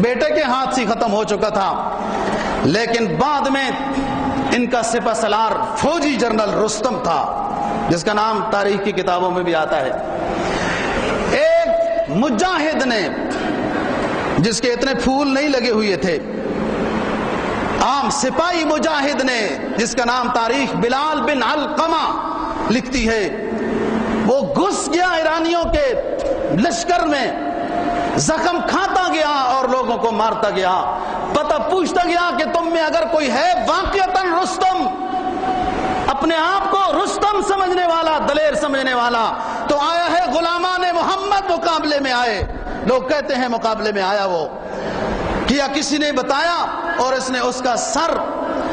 بیٹے کے ہاتھ سے ختم ہو چکا تھا, لیکن بعد میں ان کا سپہ سالار فوجی جنرل رستم تھا, جس کا نام تاریخ کی کتابوں میں بھی آتا ہے. ایک مجاہد نے جس کے اتنے پھول نہیں لگے ہوئے تھے, عام سپاہی مجاہد نے جس کا نام تاریخ بلال بن علقمہ لکھتی ہے, وہ گھس گیا ایرانیوں کے لشکر میں, زخم کھاتا گیا اور لوگوں کو مارتا گیا. پتہ پوچھتا گیا کہ تم میں اگر کوئی ہے واقعتاً رستم, اپنے آپ کو رستم سمجھنے والا, دلیر سمجھنے والا, تو آیا ہے غلامان محمد مقابلے میں آئے. لوگ کہتے ہیں مقابلے میں آیا وہ کیا کسی نے بتایا, اور اس نے اس کا سر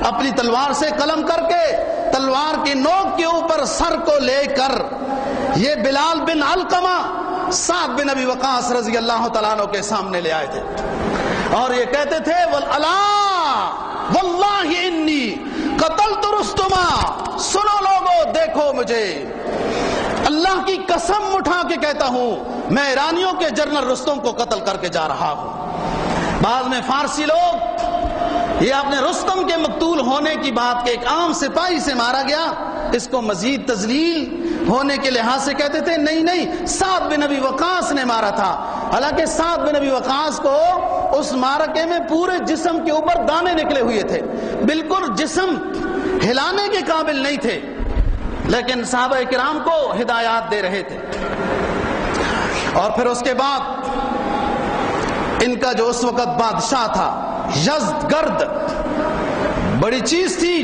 اپنی تلوار سے قلم کر کے تلوار کی نوک کے اوپر سر کو لے کر یہ بلال بن علقمہ سعد بن ابی وقاص رضی اللہ تعالیٰ عنہ کے سامنے لے آئے تھے, اور یہ کہتے تھے واللہ انی قتلت رستما, سنو لوگو دیکھو مجھے, اللہ کی قسم اٹھا کے کہتا ہوں میں ایرانیوں کے جنرل رستم کو قتل کر کے جا رہا ہوں. بعد میں فارسی لوگ یہ اپنے رستم کے مقتول ہونے کی بات کہ ایک عام سپاہی سے مارا گیا, اس کو مزید تذلیل ہونے کے لحاظ سے کہتے تھے نہیں سعد بن ابی وقاص نے مارا تھا. حالانکہ سعد بن ابی وقاص کو اس معرکے میں پورے جسم کے اوپر دانے نکلے ہوئے تھے, بالکل جسم ہلانے کے قابل نہیں تھے, لیکن صحابہ کرام کو ہدایات دے رہے تھے. اور پھر اس کے بعد ان کا جو اس وقت بادشاہ تھا یزدگرد, بڑی چیز تھی,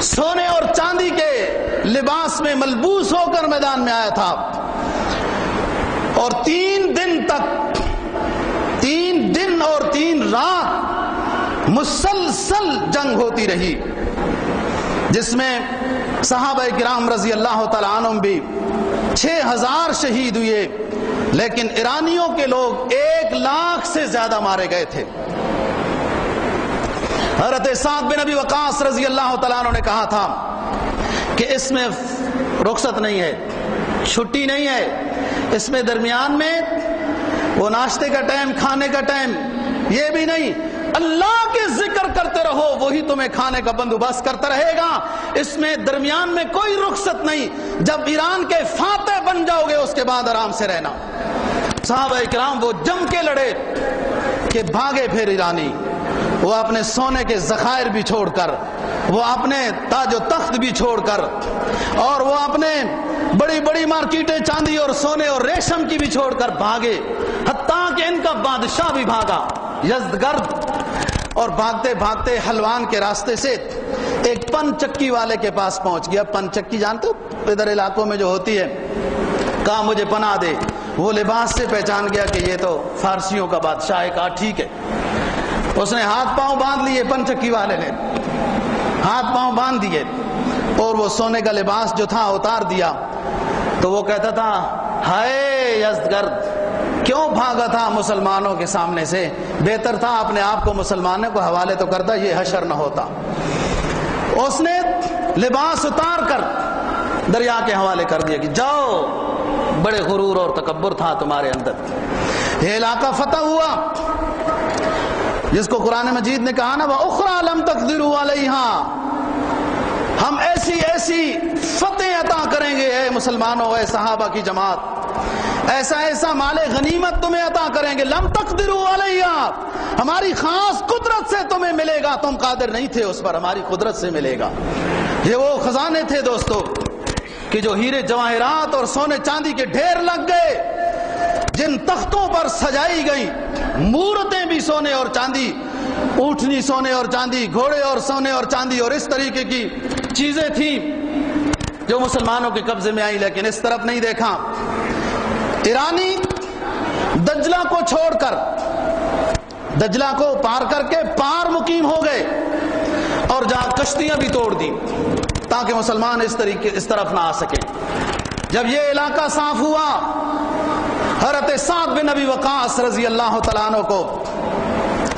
سونے اور چاندی کے لباس میں ملبوس ہو کر میدان میں آیا تھا, اور 3 دن اور 3 رات مسلسل جنگ ہوتی رہی, جس میں صحابہ کرام رضی اللہ تعالیٰ عنہم بھی 6,000 شہید ہوئے, لیکن ایرانیوں کے لوگ 1,00,000 سے زیادہ مارے گئے تھے. حضرت سعد بن ابی وقاص رضی اللہ تعالیٰ عنہ نے کہا تھا کہ اس میں رخصت نہیں ہے, چھٹی نہیں ہے, اس میں درمیان میں وہ ناشتے کا ٹائم، کھانے کا ٹائم یہ بھی نہیں، اللہ کے ذکر کرتے رہو، وہی تمہیں کھانے کا بندوبست کرتا رہے گا۔ اس میں درمیان میں کوئی رخصت نہیں، جب ایران کے فاتح بن جاؤ گے اس کے بعد آرام سے رہنا۔ صحابہ کرام وہ جم کے لڑے کہ بھاگے پھر ایرانی، وہ اپنے سونے کے ذخائر بھی چھوڑ کر، وہ اپنے تاج و تخت بھی چھوڑ کر، اور وہ اپنے بڑی بڑی مارکیٹیں چاندی اور سونے اور ریشم کی بھی چھوڑ کر بھاگے، حتیٰ کہ ان کا بادشاہ بھی بھاگا یزدگرد۔ اور بھاگتے بھاگتے حلوان کے راستے سے ایک پن چکی والے کے پاس پہنچ گیا۔ پن چکی جانتے ہو ادھر علاقوں میں جو ہوتی ہے، کہا مجھے پناہ دے۔ وہ لباس سے پہچان گیا کہ یہ تو فارسیوں کا بادشاہ ہے، کہا ٹھیک ہے۔ اس نے ہاتھ پاؤں باندھ لیے، پن چکی والے نے ہاتھ پاؤں باندھ دیے اور وہ سونے کا لباس جو تھا اتار دیا۔ تو وہ کہتا تھا ہائے یزدگرد، کیوں بھاگا تھا مسلمانوں کے سامنے سے؟ بہتر تھا اپنے آپ کو مسلمانوں کو حوالے تو کرتا، یہ حشر نہ ہوتا۔ اس نے لباس اتار کر دریا کے حوالے کر دیا کہ جاؤ، بڑے غرور اور تکبر تھا تمہارے اندر۔ یہ علاقہ فتح ہوا جس کو قرآن مجید نے کہا نا وَأُخْرَى لَمْ تَقْدِرُوا عَلَيْهَا، ہم ایسی ایسی فتح عطا کریں گے اے مسلمانوں، اے صحابہ کی جماعت، ایسا ایسا مال غنیمت تمہیں عطا کریں گے، لم تقدروا علیہا، ہماری خاص قدرت سے تمہیں ملے گا، تم قادر نہیں تھے اس پر، ہماری قدرت سے ملے گا۔ یہ وہ خزانے تھے دوستو کہ جو ہیرے جواہرات اور سونے چاندی کے ڈھیر لگ گئے، جن تختوں پر سجائی گئی مورتیں بھی سونے اور چاندی، اونٹنی سونے اور چاندی، گھوڑے اور سونے اور چاندی اور اس طریقے کی چیزیں تھیں جو مسلمانوں کے قبضے میں آئی، لیکن اس طرف نہیں دیکھا۔ ایرانی دجلہ کو چھوڑ کر، دجلہ کو پار کر کے پار مقیم ہو گئے اور جہاں کشتیاں بھی توڑ دی تاکہ مسلمان اس طرف نہ آ سکے۔ جب یہ علاقہ صاف ہوا، حضرت سعد بن ابی وقاص رضی اللہ تعالیٰ عنہ کو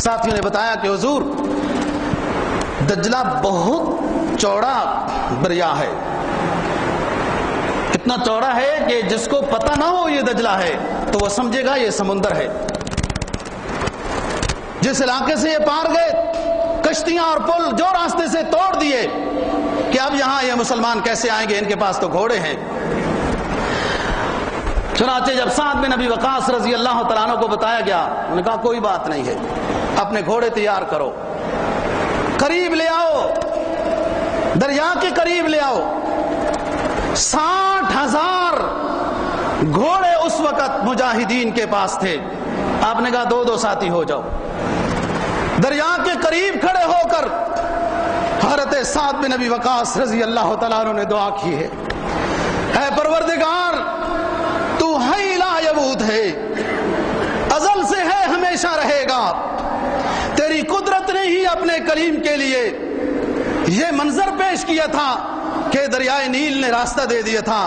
ساتھیوں نے بتایا کہ حضور دجلہ بہت چوڑا دریا ہے، اتنا چوڑا ہے کہ جس کو پتہ نہ ہو یہ دجلہ ہے تو وہ سمجھے گا یہ سمندر ہے۔ جس علاقے سے یہ پار گئے، کشتیاں اور پل جو راستے سے توڑ دیے کہ اب یہاں یہ مسلمان کیسے آئیں گے، ان کے پاس تو گھوڑے ہیں۔ چنانچہ جب سعد بن ابی وقاص رضی اللہ تعالیٰ عنہ کو بتایا گیا، انہوں نے کہا کوئی بات نہیں ہے، اپنے گھوڑے تیار کرو، قریب لے آؤ، دریا کے قریب لے آؤ۔ 60,000 گھوڑے اس وقت مجاہدین کے پاس تھے۔ آپ نے کہا دو ساتھی ہو جاؤ۔ دریا کے قریب کھڑے ہو کر حضرت سعد بن ابی وقاص رضی اللہ تعالیٰ عنہ نے دعا کی ہے، اے پروردگار تو حی لا یموت ہے، ازل سے ہے، ہمیشہ رہے گا، تیری قدرت نے ہی اپنے کلیم کے لیے یہ منظر پیش کیا تھا کہ دریائے نیل نے راستہ دے دیا تھا۔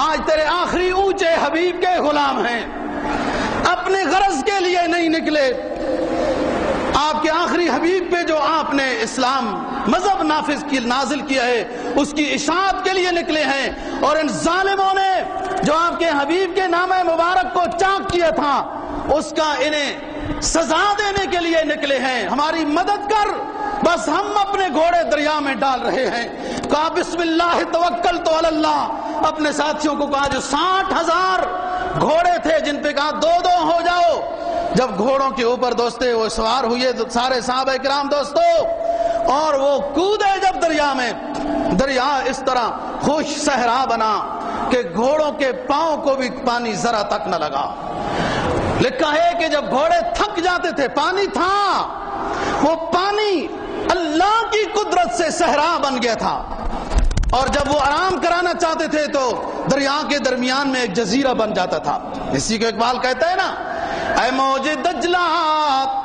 آج تیرے آخری اونچے حبیب کے غلام ہیں، اپنے غرض کے لیے نہیں نکلے، آپ کے آخری حبیب پہ جو آپ نے اسلام مذہب نازل کیا ہے اس کی اشاعت کے لیے نکلے ہیں، اور ان ظالموں نے جو آپ کے حبیب کے نام مبارک کو چاک کیا تھا اس کا انہیں سزا دینے کے لیے نکلے ہیں۔ ہماری مدد کر، بس ہم اپنے گھوڑے دریا میں ڈال رہے ہیں۔ کہا بسم اللہ توکلت علی اللہ، اپنے ساتھیوں کو کہا جو 60,000 گھوڑے تھے جن پہ کہا دو ہو جاؤ۔ جب گھوڑوں کے اوپر دوستے وہ سوار ہوئے سارے صحابہ کرام دوستو، اور وہ کودے جب دریا میں، دریا اس طرح خوش صحرا بنا کہ گھوڑوں کے پاؤں کو بھی پانی ذرا تک نہ لگا۔ لکھا ہے کہ جب گھوڑے تھک جاتے تھے، پانی تھا، وہ پانی اللہ کی قدرت سے صحرا بن گیا تھا، اور جب وہ آرام کرانا چاہتے تھے تو دریا کے درمیان میں ایک جزیرہ بن جاتا تھا۔ اسی کو اقبال کہتا ہے نا، اے موج دجلہ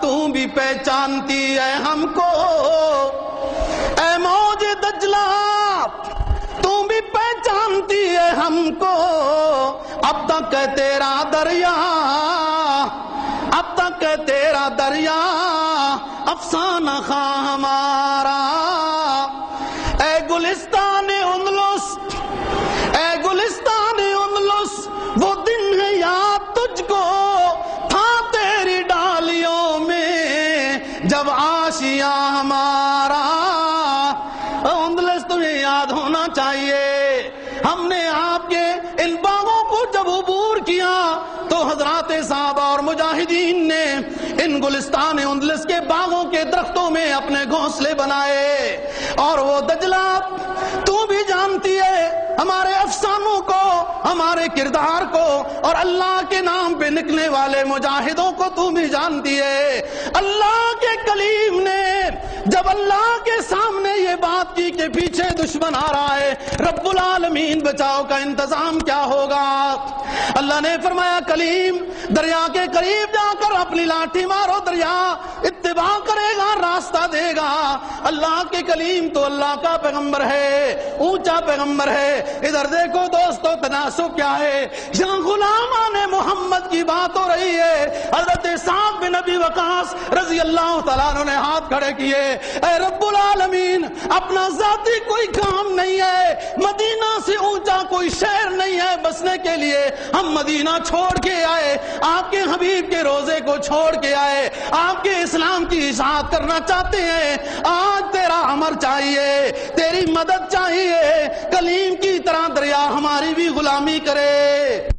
تو بھی پہچانتی ہے ہم کو، اے موج دجلہ تو بھی پہچانتی ہے ہم کو، اب تک ہے تیرا دریا، اب تک ہے تیرا دریا افسانہ خواہ ہمارا، اے گلستان اندلس، اے گلستان اندلس وہ دن ہے کیا ہمارا. اندلس تمہیں یاد ہونا چاہیے، ہم نے آپ کے ان باغوں کو جب عبور کیا تو حضرات صحابہ اور مجاہدین نے ان گلستان اندلس کے باغوں کے درختوں میں اپنے گھونسلے بنائے. اور وہ دجلہ تو بھی جانتی ہے ہمارے افسانوں کو، ہمارے کردار کو، اور اللہ کے نام پہ نکلنے والے مجاہدوں کو تو بھی جانتی ہے. اللہ کے کلیم نے جب اللہ کے سامنے یہ بات کی کہ پیچھے دشمن آ رہا ہے، رب العالمین بچاؤ کا انتظام کیا ہوگا؟ اللہ نے فرمایا کلیم دریا کے قریب جا کر اپنی لاٹھی مارو، دریا اتباع کرے گا، راستہ دے گا. اللہ کے کلیم تو اللہ کا پیغمبر ہے، اونچا پیغمبر ہے. ادھر دیکھو دوستو تناسب کیا ہے، یہاں غلامان محمد کی بات ہو رہی ہے. حضرت سعد بن ابی وقاص رضی اللہ تعالیٰ عنہ نے ہاتھ کھڑے کیے، اے رب العالمین اپنا ذاتی کوئی کام نہیں ہے، مدینہ سے اونچا کوئی شہر نہیں ہے بسنے کے لیے، ہم مدینہ چھوڑ کے آئے، آپ کے حبیب کے روزے کو چھوڑ کے آئے، آپ کے اسلام کی اشاعت کرنا چاہتے ہیں. آج تیرا امر چاہیے، تیری مدد چاہیے، کلیم کی طرح دریا ہماری بھی غلامی کرے.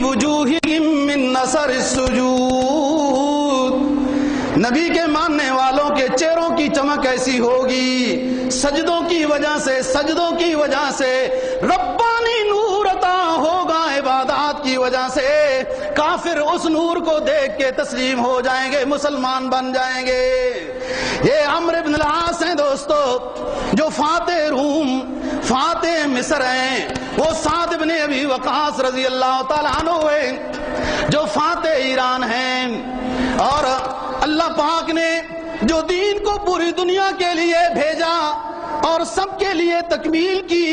وجوہہم من نثر السجود، نبی کے ماننے والوں کے چہروں کی چمک ایسی ہوگی سجدوں کی وجہ سے، سجدوں کی وجہ سے ربانی نور عطا ہوگا، عبادات کی وجہ سے کافر اس نور کو دیکھ کے تسلیم ہو جائیں گے، مسلمان بن جائیں گے. یہ عمرو بن العاص ہیں دوستو، جو فاتح روم فاتح مصر ہیں. وہ سعد بن ابی وقاص رضی اللہ تعالیٰ عنہ ہیں جو فاتح ایران ہیں. اور اللہ پاک نے جو دین کو پوری دنیا کے لیے بھیجا اور سب کے لیے تکمیل کی،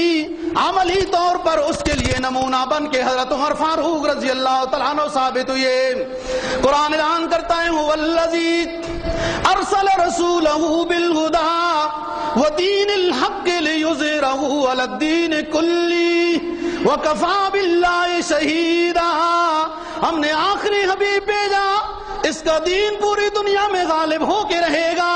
عملی طور پر اس کے لیے نمونہ بن کے حضرت عمر فاروق رضی اللہ تعالیٰ عنہ ثابت ہوئے. قرآن اعلان کرتا ہے والذی ارسل رسولہ بالہدی ودین الحق لیظہرہ علی الدین کلہ وکفی باللہ شہیدا. ہم نے آخری حبیب بھیجا، اس کا دین پوری دنیا میں غالب ہو کے رہے گا.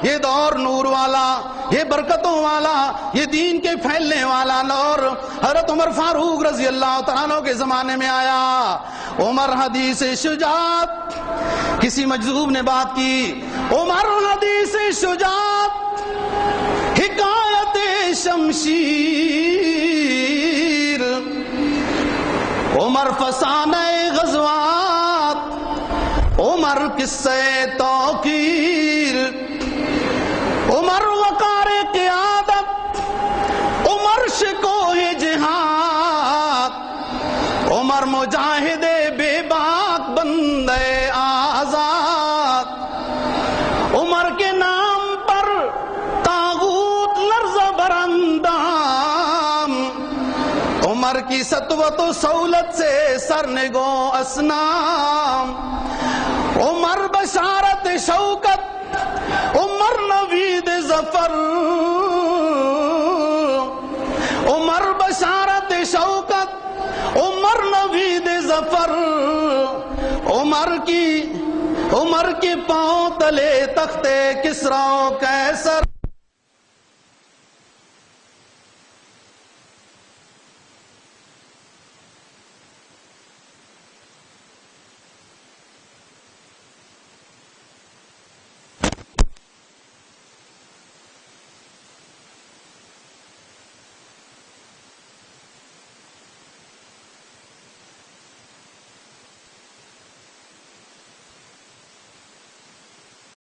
یہ دور نور والا، یہ برکتوں والا، یہ دین کے پھیلنے والا دور حضرت عمر فاروق رضی اللہ تعالیٰ عنہ کے زمانے میں آیا. عمر حدیث شجاعت، کسی مجذوب نے بات کی، عمر حدیث شجاعت، حکایت شمشیر افسانہ غزوات، عمر قصے توقیر، عمر وقار قیادت، عمر شکوہ جہاد، عمر مجاہد بے باک بندے آزاد، عمر کے نام پر طاغوت لرز براندام، عمر کی سطوت و سہولت سے سرنگو اسنام، عمر بشارت شوکت، عمر نوید ظفر، عمر بشارت شوکت، عمر نوید ظفر، عمر کی پاؤں تلے تخت کسریٰ و قیصر۔